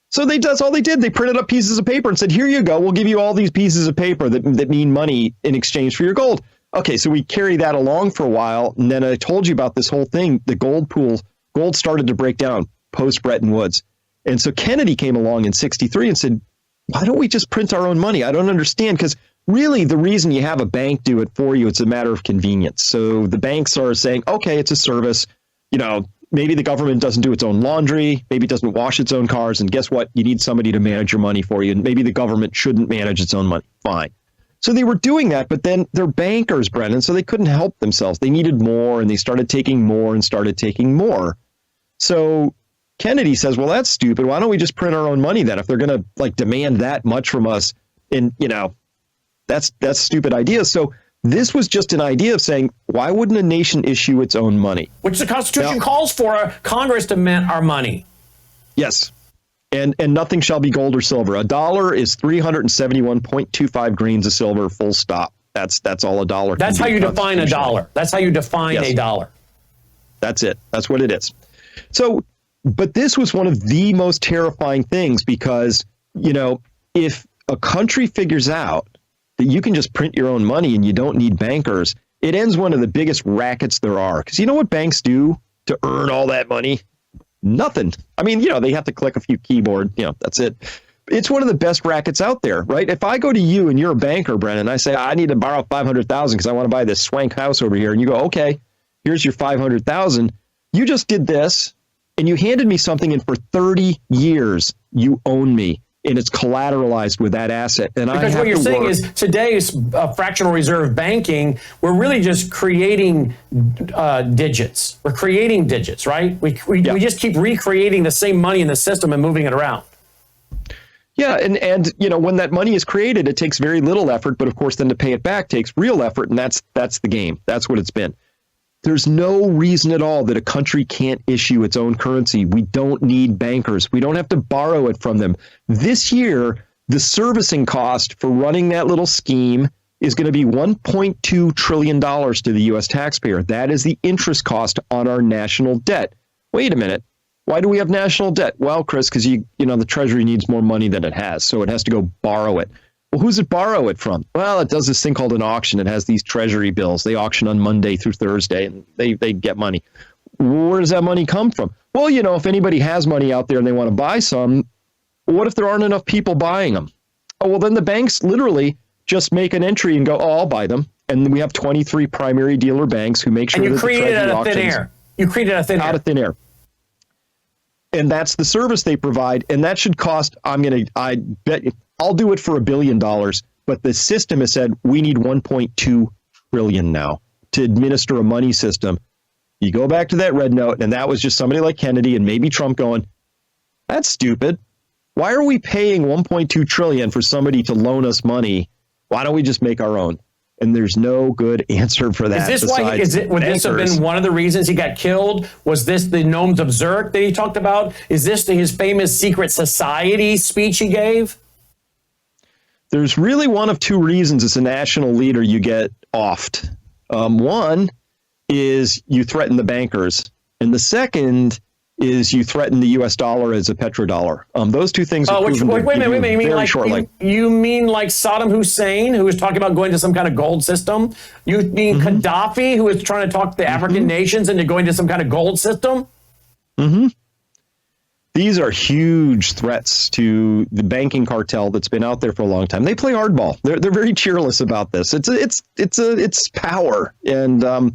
So that's all they did. They printed up pieces of paper and said, here you go. We'll give you all these pieces of paper that mean money in exchange for your gold. Okay, so we carry that along for a while. And then I told you about this whole thing. The gold started to break down post-Bretton Woods. And so Kennedy came along in 63 and said, why don't we just print our own money? I don't understand, because really the reason you have a bank do it for you, it's a matter of convenience. So the banks are saying, okay, it's a service. Maybe the government doesn't do its own laundry. Maybe it doesn't wash its own cars. And guess what? You need somebody to manage your money for you. And maybe the government shouldn't manage its own money. Fine. So they were doing that, but then they're bankers, Brennan, so they couldn't help themselves. They needed more, and they started taking more and started taking more. So Kennedy says, well, that's stupid. Why don't we just print our own money then? If they're going to like demand that much from us, and that's a stupid idea. So this was just an idea of saying, why wouldn't a nation issue its own money? Which the Constitution calls for Congress to mint our money. Yes. And nothing shall be gold or silver. A dollar is 371.25 grains of silver, full stop. That's all a dollar. That's how you define a dollar. That's how you define a dollar. That's it. That's what it is. So, but this was one of the most terrifying things because, if a country figures out that you can just print your own money and you don't need bankers, it ends one of the biggest rackets there are. Because you know what banks do to earn all that money? Nothing. I mean, they have to click a few keyboard, that's it. It's one of the best rackets out there, right? If I go to you and you're a banker, Brennan, I say, I need to borrow $500,000 because I want to buy this swank house over here. And you go, okay, here's your $500,000. You just did this and you handed me something, and for 30 years, you own me. And it's collateralized with that asset. And because what you're saying is today's fractional reserve banking, we're really just creating digits. We're creating digits, right? We just keep recreating the same money in the system and moving it around. Yeah, and when that money is created, it takes very little effort, but of course then to pay it back takes real effort, and that's the game. That's what it's been. There's no reason at all that a country can't issue its own currency. We don't need bankers. We don't have to borrow it from them. This year, the servicing cost for running that little scheme is going to be $1.2 trillion to the U.S. taxpayer. That is the interest cost on our national debt. Wait a minute. Why do we have national debt? Well, Chris, because the Treasury needs more money than it has, so it has to go borrow it. Well, who's it borrow it from? Well, it does this thing called an auction. It has these Treasury bills. They auction on Monday through Thursday, and they get money. Where does that money come from? Well, if anybody has money out there and they want to buy some, what if there aren't enough people buying them? Oh, well, then the banks literally just make an entry and go, oh, I'll buy them. And we have 23 primary dealer banks who make sure that the Treasury auctions. And you created it out of thin air. You created it out of thin air. And that's the service they provide. And that should cost, I bet I'll do it for $1 billion. But the system has said we need 1.2 trillion now to administer a money system. You go back to that red note, and that was just somebody like Kennedy and maybe Trump going, that's stupid. Why are we paying 1.2 trillion for somebody to loan us money? Why don't we just make our own? And there's no good answer for that. Is this why? Would this have been one of the reasons he got killed? Was this the Nomes of Zurich that he talked about? Is this his famous secret society speech he gave? There's really one of two reasons as a national leader you get offed. One is you threaten the bankers, and the second is you threaten the U.S. dollar as a petrodollar. Those two things are proven to wait a minute. You mean like Saddam Hussein, who was talking about going to some kind of gold system? You mean Gaddafi, who was trying to talk the African nations into going to some kind of gold system? Mm-hmm. These are huge threats to the banking cartel that's been out there for a long time. They play hardball. They're very cheerless about this. It's power, and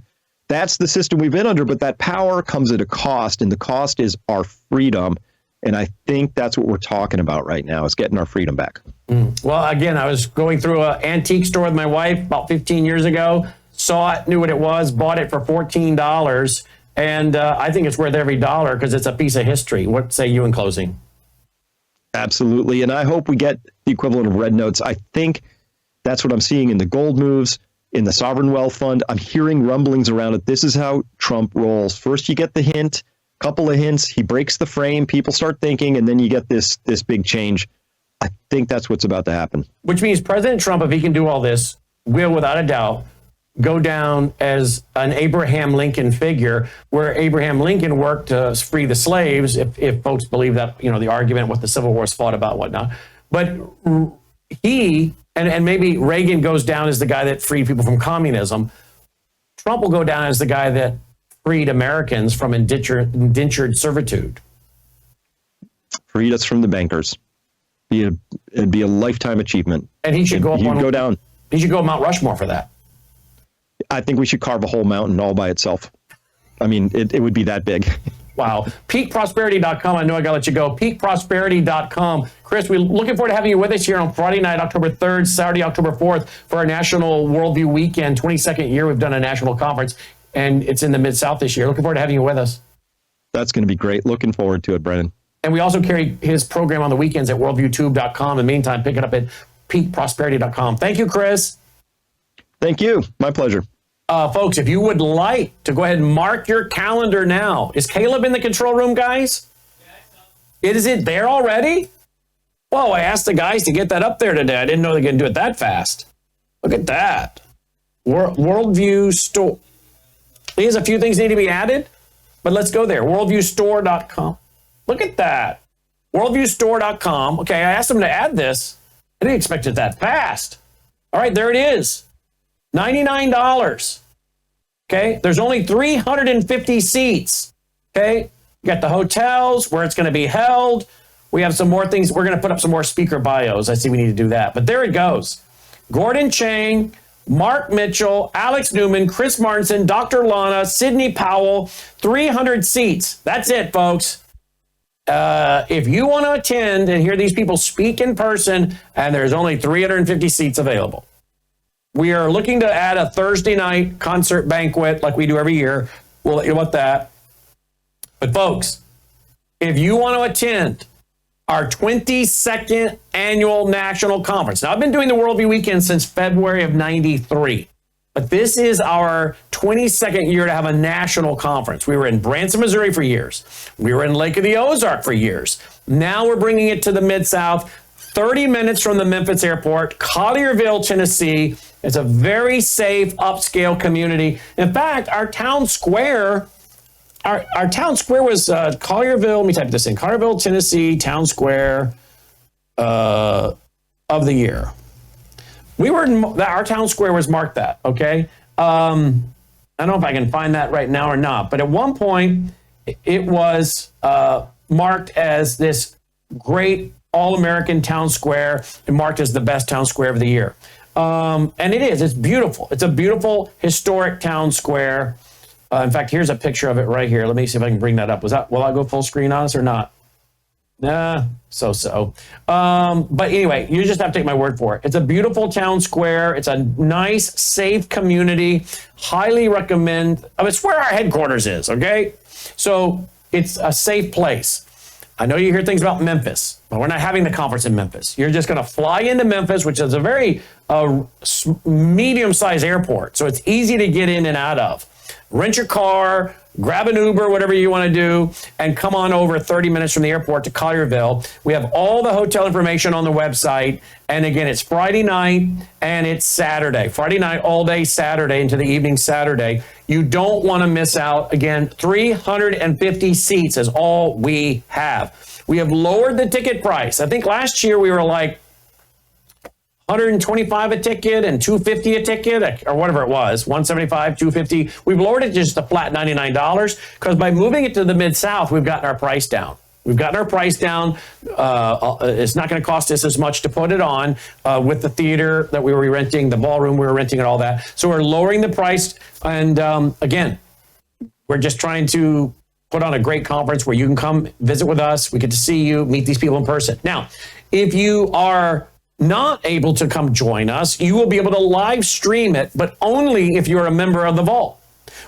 that's the system we've been under. But that power comes at a cost, and the cost is our freedom. And I think that's what we're talking about right now, is getting our freedom back. Well, again, I was going through an antique store with my wife about 15 years ago, saw it, knew what it was, bought it for $14. And I think it's worth every dollar because it's a piece of history. What say you in closing? Absolutely. And I hope we get the equivalent of red notes. I think that's what I'm seeing in the gold moves, in the sovereign wealth fund. I'm hearing rumblings around it. This is how Trump rolls. First, you get the hint, couple of hints. He breaks the frame. People start thinking, and then you get this big change. I think that's what's about to happen. Which means President Trump, if he can do all this, will, without a doubt, go down as an Abraham Lincoln figure, where Abraham Lincoln worked to free the slaves, if folks believe that, the argument, what the Civil War is fought about, whatnot. But he, and maybe Reagan goes down as the guy that freed people from communism. Trump will go down as the guy that freed Americans from indentured servitude. Freed us from the bankers. It'd be a lifetime achievement. And he should go down. He should go Mount Rushmore for that. I think we should carve a whole mountain all by itself. I mean, it would be that big. Wow. Peakprosperity.com. I know I got to let you go. Peakprosperity.com. Chris, we're looking forward to having you with us here on Friday night, October 3rd, Saturday, October 4th for our National Worldview Weekend. 22nd year we've done a national conference, and it's in the Mid-South this year. Looking forward to having you with us. That's going to be great. Looking forward to it, Brennan. And we also carry his program on the weekends at worldviewtube.com. In the meantime, pick it up at peakprosperity.com. Thank you, Chris. Thank you. My pleasure. Folks, if you would like to go ahead and mark your calendar now. Is Caleb in the control room, guys? Is it there already? Whoa, I asked the guys to get that up there today. I didn't know they could do it that fast. Look at that. Worldview Store. There's a few things need to be added, but let's go there. Worldviewstore.com. Look at that. Worldviewstore.com. Okay, I asked them to add this. I didn't expect it that fast. All right, there it is. $99. Okay, there's only 350 seats. Okay, you got the hotels where it's going to be held. We have some more things. We're going to put up some more speaker bios. I see we need to do that. But there it goes. Gordon Chang, Mark Mitchell, Alex Newman, Chris Martinson, Dr. Lana, Sidney Powell, 300 seats. That's it, folks. If you want to attend and hear these people speak in person, and there's only 350 seats available. We are looking to add a Thursday night concert banquet like we do every year. We'll let you know about that. But folks, if you want to attend our 22nd annual national conference. Now, I've been doing the Worldview Weekend since February of 93, but this is our 22nd year to have a national conference. We were in Branson, Missouri for years. We were in Lake of the Ozark for years. Now we're bringing it to the Mid-South, 30 minutes from the Memphis airport, Collierville, Tennessee. It's a very safe, upscale community. In fact, our town square Our town square was Collierville. Let me type this in. Collierville, Tennessee, town square of the year. We were our town square was marked that. Okay. I don't know if I can find that right now or not, but at one point it was marked as this great all-American town square and marked as the best town square of the year. And it is. It's beautiful. It's a beautiful historic town square. In fact, here's a picture of it right here. Let me see if I can bring that up. Will I go full screen on us or not? Nah, so. But anyway, you just have to take my word for it. It's a beautiful town square. It's a nice, safe community. Highly recommend. It's where our headquarters is, okay? So it's a safe place. I know you hear things about Memphis, but we're not having the conference in Memphis. You're just going to fly into Memphis, which is a very medium-sized airport, so it's easy to get in and out of. Rent your car, grab an Uber, whatever you want to do, and come on over 30 minutes from the airport to Collierville. We have all the hotel information on the website. And again, it's Friday night and it's Saturday. Friday night, all day Saturday into the evening Saturday. You don't want to miss out. Again, 350 seats is all we have. We have lowered the ticket price. I think last year we were like $125 a ticket and $250 a ticket, or whatever it was, $175, $250. We've lowered it to just a flat $99 because by moving it to the Mid-South, we've gotten our price down. We've gotten our price down. It's not going to cost us as much to put it on with the theater that we were renting, the ballroom we were renting, and all that. So we're lowering the price. And again, we're just trying to put on a great conference where you can come visit with us. We get to see you, meet these people in person. Now, if you are not able to come join us, you will be able to live stream it, but only if you're a member of the Vault.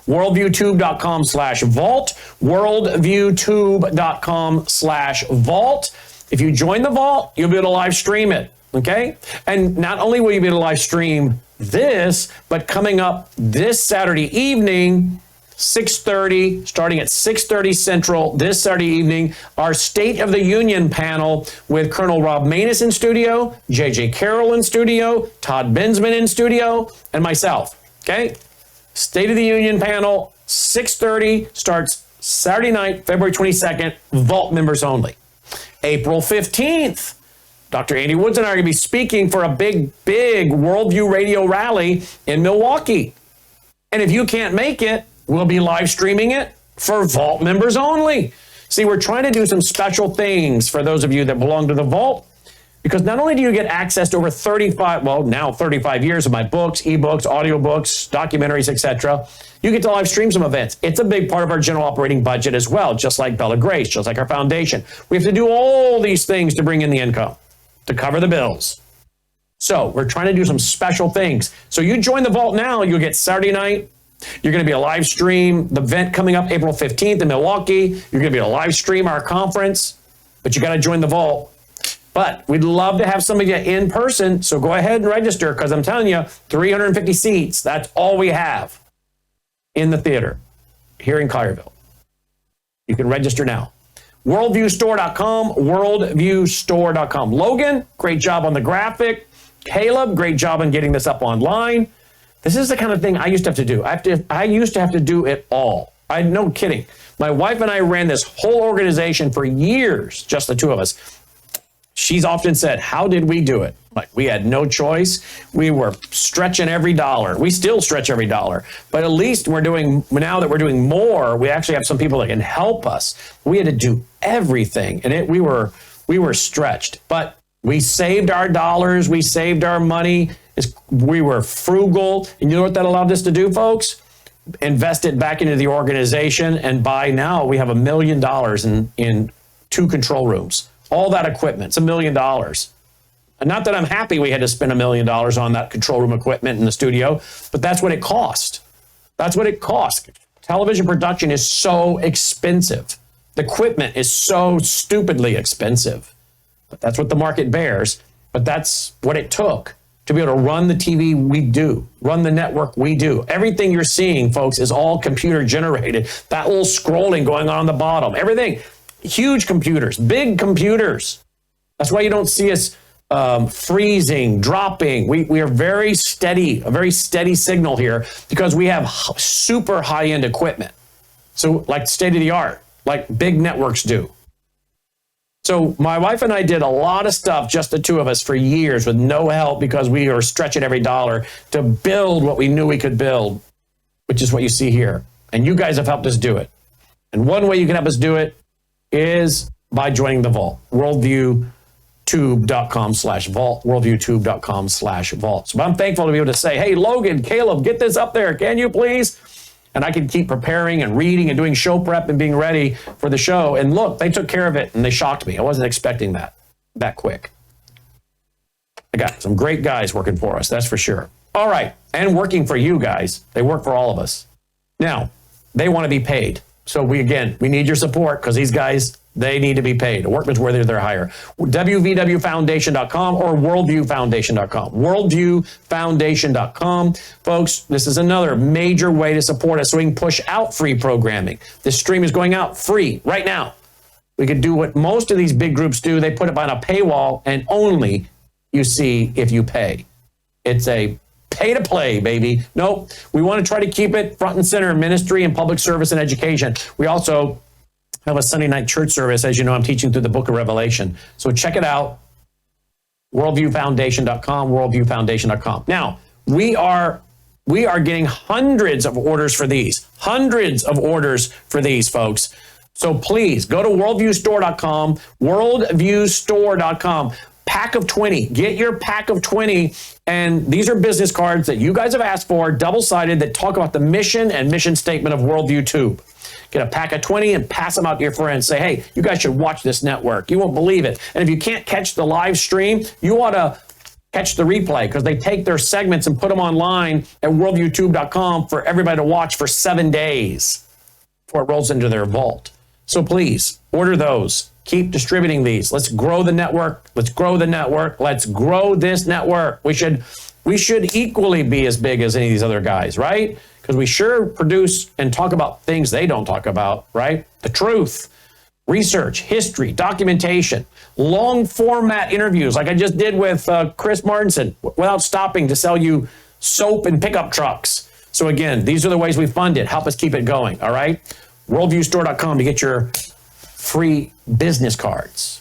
Worldviewtube.com/vault, worldviewtube.com/vault. If you join the Vault, you'll be able to live stream it, okay? And not only will you be able to live stream this, but coming up this Saturday evening, 6:30, starting at 6:30 Central this Saturday evening, our State of the Union panel with Colonel Rob Maness in studio, J.J. Carroll in studio, Todd Bensman in studio, and myself, okay? State of the Union panel, 6:30, starts Saturday night, February 22nd, Vault members only. April 15th, Dr. Andy Woods and I are going to be speaking for a big Worldview Radio rally in Milwaukee. And if you can't make it, we'll be live streaming it for Vault members only. See, we're trying to do some special things for those of you that belong to the Vault, Because not only do you get access to over 35 years of my books, ebooks, audiobooks, documentaries, etc., you get to live stream some events. It's a big part of our general operating budget as well, just like Bella Grace, just like our foundation. We have to do all these things to bring in the income, to cover the bills. So we're trying to do some special things. So you join the vault now, you'll get Saturday night. You're going to be a live stream, the event coming up April 15th in Milwaukee. You're going to be a live stream our conference, but you got to join the vault. But we'd love to have some of you in person, so go ahead and register, because I'm telling you, 350 seats, that's all we have in the theater here in Collierville. You can register now. Worldviewstore.com, worldviewstore.com. Logan, great job on the graphic. Caleb, great job on getting this up online. This is the kind of thing I used to have to do. I used to have to do it all. No kidding. My wife and I ran this whole organization for years, just the two of us. She's often said, how did we do it? Like, we had no choice. We were stretching every dollar. We still stretch every dollar. But at least now that we're doing more, we actually have some people that can help us. We had to do everything. And we were stretched. But we saved our dollars. We saved our money. We were frugal. And you know what that allowed us to do, folks? Invest it back into the organization. And by now, we have $1 million in 2 control rooms. All that equipment, it's $1 million. And not that I'm happy we had to spend $1 million on that control room equipment in the studio, but that's what it cost. That's what it cost. Television production is so expensive. The equipment is so stupidly expensive. But that's what the market bears. But that's what it took to be able to run the TV we do, run the network we do. Everything you're seeing, folks, is all computer generated. That little scrolling going on the bottom, everything. Huge computers, big computers. That's why you don't see us freezing, dropping. We are very steady, a very steady signal here, because we have super high-end equipment. So like state of the art, like big networks do. So my wife and I did a lot of stuff, just the two of us, for years with no help, because we were stretching every dollar to build what we knew we could build, which is what you see here. And you guys have helped us do it. And one way you can help us do it is by joining the vault, worldviewtube.com/vault, worldviewtube.com/vault. So I'm thankful to be able to say, hey, Logan, Caleb, get this up there, can you please? And I can keep preparing and reading and doing show prep and being ready for the show. And look, they took care of it and they shocked me. I wasn't expecting that quick. I got some great guys working for us, that's for sure. All right, and working for you guys. They work for all of us. Now, they want to be paid. So we need your support, because these guys, they need to be paid. A workman's worthy of their hire. www.foundation.com or worldviewfoundation.com. Worldviewfoundation.com. Folks, this is another major way to support us so we can push out free programming. This stream is going out free right now. We could do what most of these big groups do. They put it behind a paywall, and only you see if you pay. It's a pay to play, baby. Nope. We want to try to keep it front and center in ministry and public service and education. We also have a Sunday night church service. As you know, I'm teaching through the book of Revelation. So check it out. Worldviewfoundation.com, worldviewfoundation.com. Now, we are getting hundreds of orders for these. Hundreds of orders for these, folks. So please go to worldviewstore.com, worldviewstore.com. Pack of 20. Get your pack of 20. And these are business cards that you guys have asked for, double-sided, that talk about the mission and mission statement of Worldview Tube. Get a pack of 20 and pass them out to your friends. Say, hey, you guys should watch this network. You won't believe it. And if you can't catch the live stream, you ought to catch the replay, because they take their segments and put them online at worldviewtube.com for everybody to watch for 7 days before it rolls into their vault. So please, order those. Keep distributing these. Let's grow the network. Let's grow the network. Let's grow this network. We should equally be as big as any of these other guys, right? Because we sure produce and talk about things they don't talk about, right? The truth, research, history, documentation, long format interviews like I just did with Chris Martinson without stopping to sell you soap and pickup trucks. So again, these are the ways we fund it. Help us keep it going, all right? Worldviewstore.com to get your free business cards.